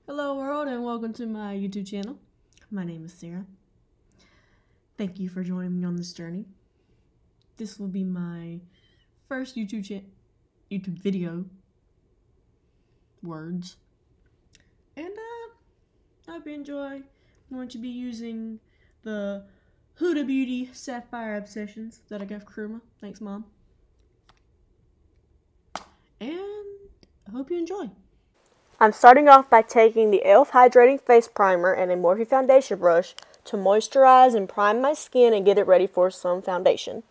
Hello world and welcome to my YouTube channel. My name is Sarah. Thank you for joining me on this journey. This will be my first YouTube video words. And I hope you enjoy. I'm going to be using the Huda Beauty Sapphire Obsessions that I got from Kuruma. Thanks, Mom. And I hope you enjoy. I'm starting off by taking the e.l.f. Hydrating Face Primer and a Morphe foundation brush to moisturize and prime my skin and get it ready for some foundation.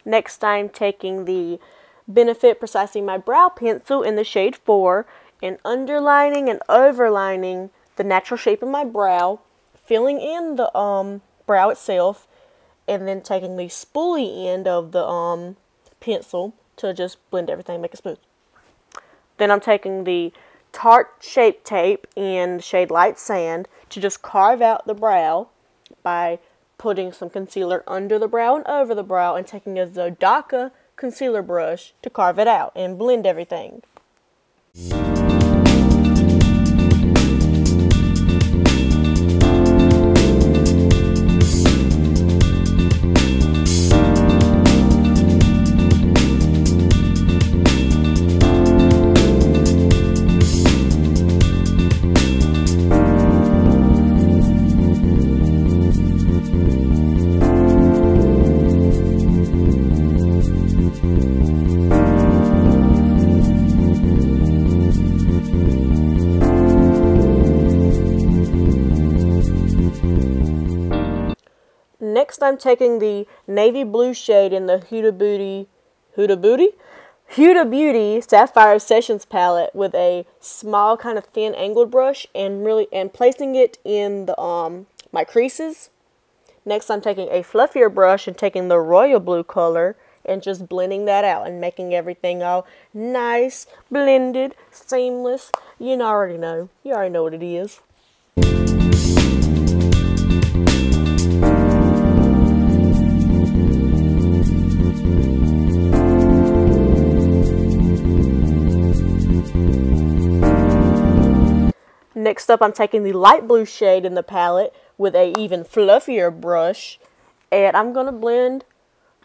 Next, I'm taking the Benefit Precisely My Brow Pencil in the shade 4 and underlining and overlining the natural shape of my brow, filling in the brow itself, and then taking the spoolie end of the pencil to just blend everything, make it smooth. Then I'm taking the Tarte Shape Tape in the shade Light Sand to just carve out the brow by putting some concealer under the brow and over the brow and taking a Zodaka concealer brush to carve it out and blend everything. Next, I'm taking the navy blue shade in the Huda Beauty Sapphire Obsessions palette with a small kind of thin angled brush and placing it in the my creases. Next, I'm taking a fluffier brush and taking the royal blue color and just blending that out and making everything all nice, blended, seamless. You already know what it is. Next up, I'm taking the light blue shade in the palette with a even fluffier brush, and I'm going to blend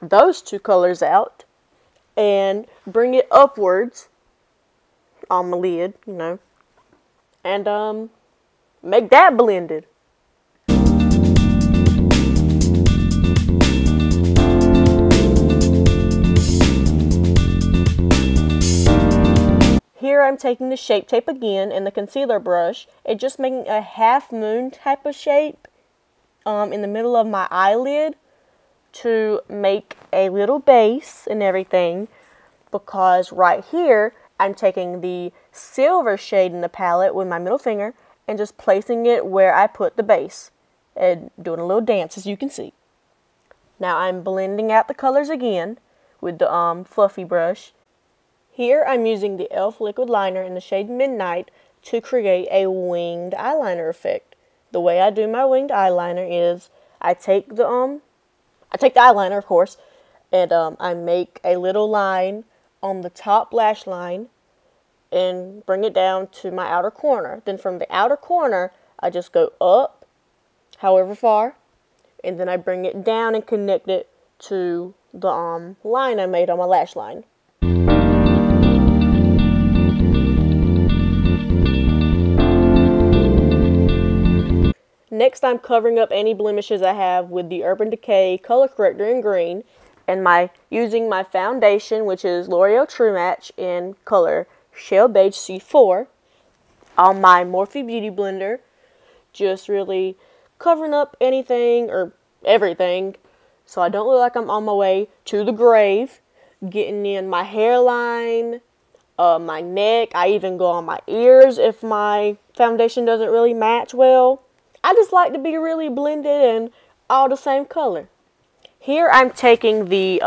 those two colors out and bring it upwards on my lid, and make that blended. Here I'm taking the Shape Tape again and the concealer brush and just making a half moon type of shape in the middle of my eyelid to make a little base and everything, because right here I'm taking the silver shade in the palette with my middle finger and just placing it where I put the base and doing a little dance, as you can see. Now I'm blending out the colors again with the fluffy brush. Here I'm using the e.l.f. liquid liner in the shade Midnight to create a winged eyeliner effect. The way I do my winged eyeliner is I take the eyeliner, of course, and I make a little line on the top lash line and bring it down to my outer corner. Then from the outer corner, I just go up however far, and then I bring it down and connect it to the line I made on my lash line. Next, I'm covering up any blemishes I have with the Urban Decay Color Corrector in green, and using my foundation, which is L'Oreal True Match in color Shell Beige C4, on my Morphe Beauty Blender, just really covering up anything or everything so I don't look like I'm on my way to the grave, getting in my hairline, my neck. I even go on my ears if my foundation doesn't really match well. I just like to be really blended and all the same color. Here I'm taking the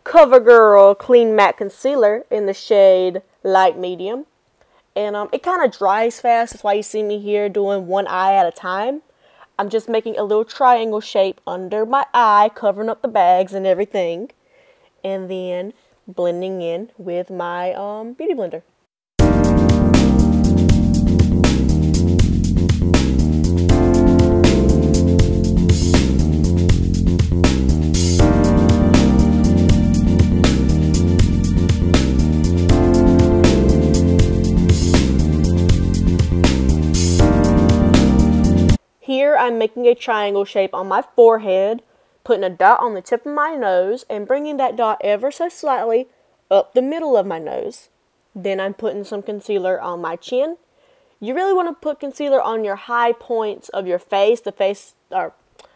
CoverGirl Clean Matte Concealer in the shade Light Medium. And it kind of dries fast. That's why you see me here doing one eye at a time. I'm just making a little triangle shape under my eye, covering up the bags and everything. And then blending in with my beauty blender. Here I'm making a triangle shape on my forehead, putting a dot on the tip of my nose, and bringing that dot ever so slightly up the middle of my nose. Then I'm putting some concealer on my chin. You really want to put concealer on your high points of your face, or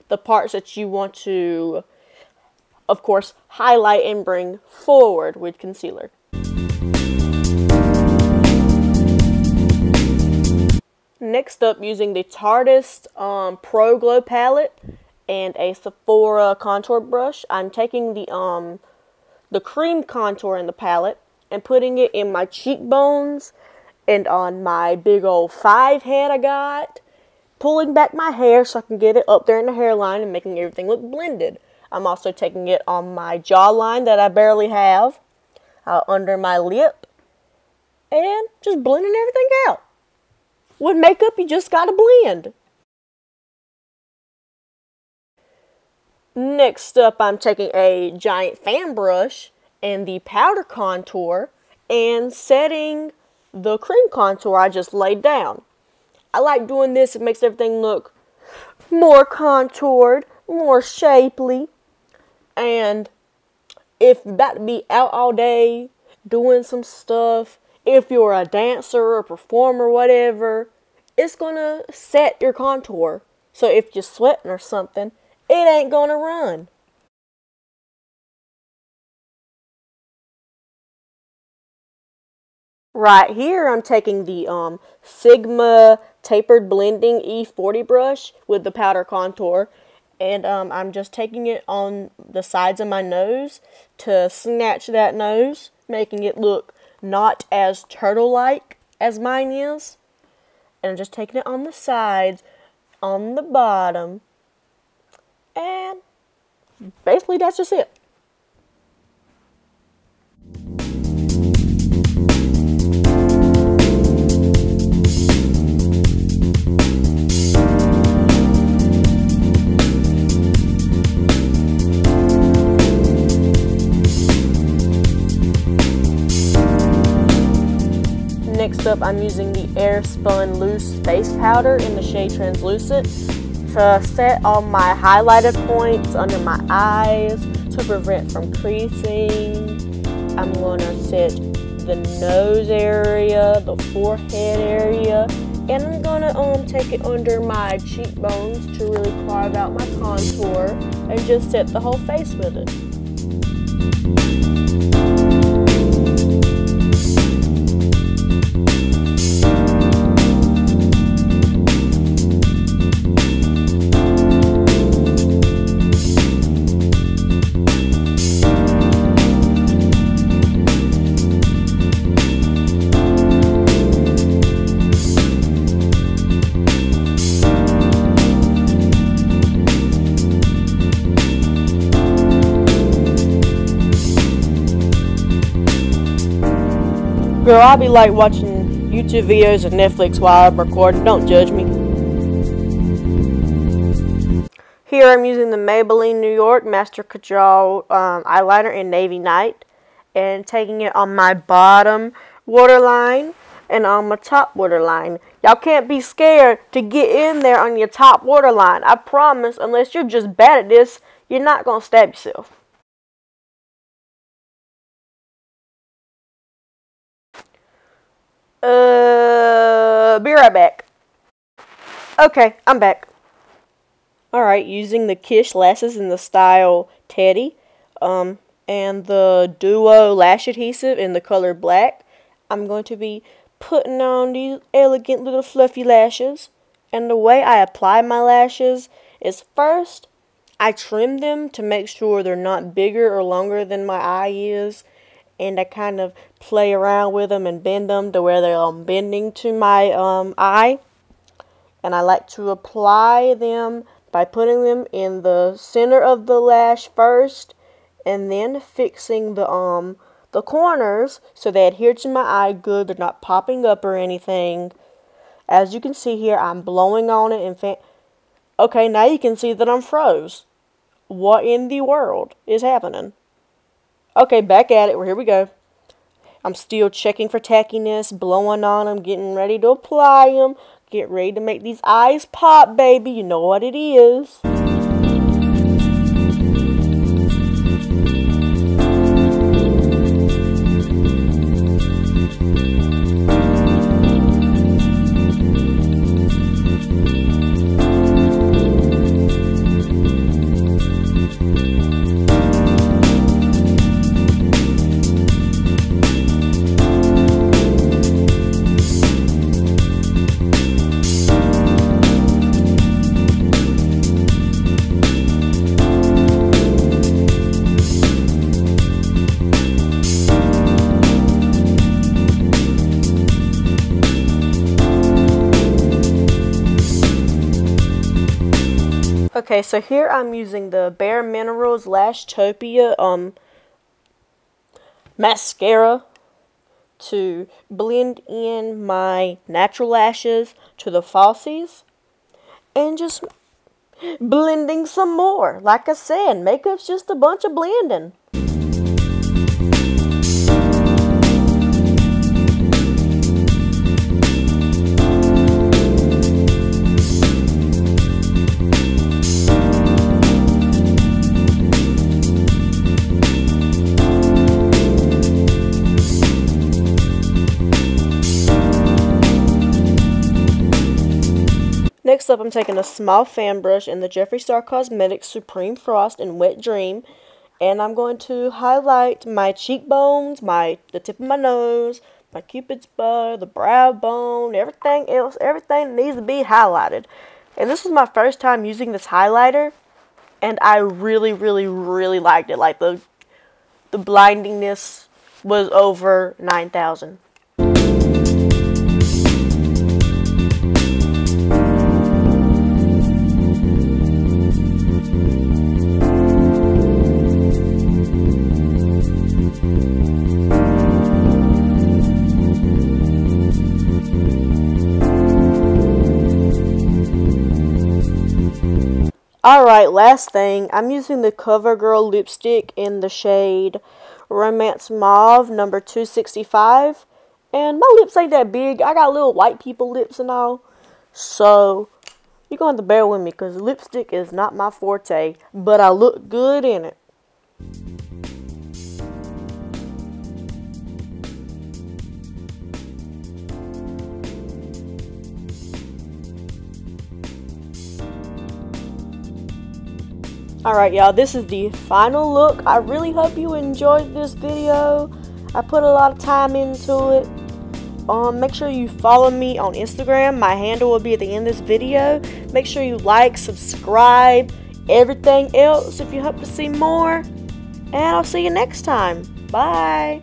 the parts that you want to, of course, highlight and bring forward with concealer. Next up, using the Tarteist Pro Glow palette and a Sephora contour brush, I'm taking the cream contour in the palette and putting it in my cheekbones and on my big old 5 head I got, pulling back my hair so I can get it up there in the hairline and making everything look blended. I'm also taking it on my jawline that I barely have, under my lip, and just blending everything out. With makeup, you just gotta blend. Next up, I'm taking a giant fan brush and the powder contour and setting the cream contour I just laid down. I like doing this. It makes everything look more contoured, more shapely. And if you're about to be out all day doing some stuff, if you're a dancer or performer, whatever, it's gonna set your contour. So if you're sweating or something, it ain't gonna run. Right here, I'm taking the Sigma Tapered Blending E40 brush with the powder contour. And I'm just taking it on the sides of my nose to snatch that nose, making it look not as turtle-like as mine is. And I'm just taking it on the sides, on the bottom, and basically that's just it. Next up, I'm using the Airspun Loose Face Powder in the shade Translucent to set all my highlighted points under my eyes to prevent from creasing. I'm going to set the nose area, the forehead area, and I'm going to take it under my cheekbones to really carve out my contour and just set the whole face with it. Girl, I be like watching YouTube videos and Netflix while I'm recording. Don't judge me. Here I'm using the Maybelline New York Master Kajal eyeliner in Navy Night and taking it on my bottom waterline and on my top waterline. Y'all can't be scared to get in there on your top waterline. I promise, unless you're just bad at this, you're not going to stab yourself. Be right back. Okay, I'm back. Alright, using the Kish lashes in the style Teddy, and the Duo lash adhesive in the color black, I'm going to be putting on these elegant little fluffy lashes. And the way I apply my lashes is first, I trim them to make sure they're not bigger or longer than my eye is. And I kind of play around with them and bend them to where they're bending to my eye. And I like to apply them by putting them in the center of the lash first, and then fixing the the corners so they adhere to my eye good. They're not popping up or anything. As you can see here, I'm blowing on it and okay, now you can see that I'm froze. What in the world is happening? Okay, back at it. Here we go. I'm still checking for tackiness, blowing on them, getting ready to apply them. Get ready to make these eyes pop, baby. You know what it is. Okay, so here I'm using the Bare Minerals Lashtopia mascara to blend in my natural lashes to the falsies. And just blending some more. Like I said, makeup's just a bunch of blending. Next up, I'm taking a small fan brush in the Jeffree Star Cosmetics Supreme Frost in Wet Dream, and I'm going to highlight my cheekbones, the tip of my nose, my cupid's bow, the brow bone, everything else, everything needs to be highlighted. And this is my first time using this highlighter, and I really, really, really liked it. Like the blindingness was over 9,000. Alright, last thing, I'm using the CoverGirl lipstick in the shade Romance Mauve number 265. And my lips ain't that big. I got little white people lips and all. So, you're going to have to bear with me because lipstick is not my forte. But I look good in it. Alright y'all, this is the final look. I really hope you enjoyed this video. I put a lot of time into it. Make sure you follow me on Instagram. My handle will be at the end of this video. Make sure you like, subscribe, everything else if you hope to see more. And I'll see you next time. Bye.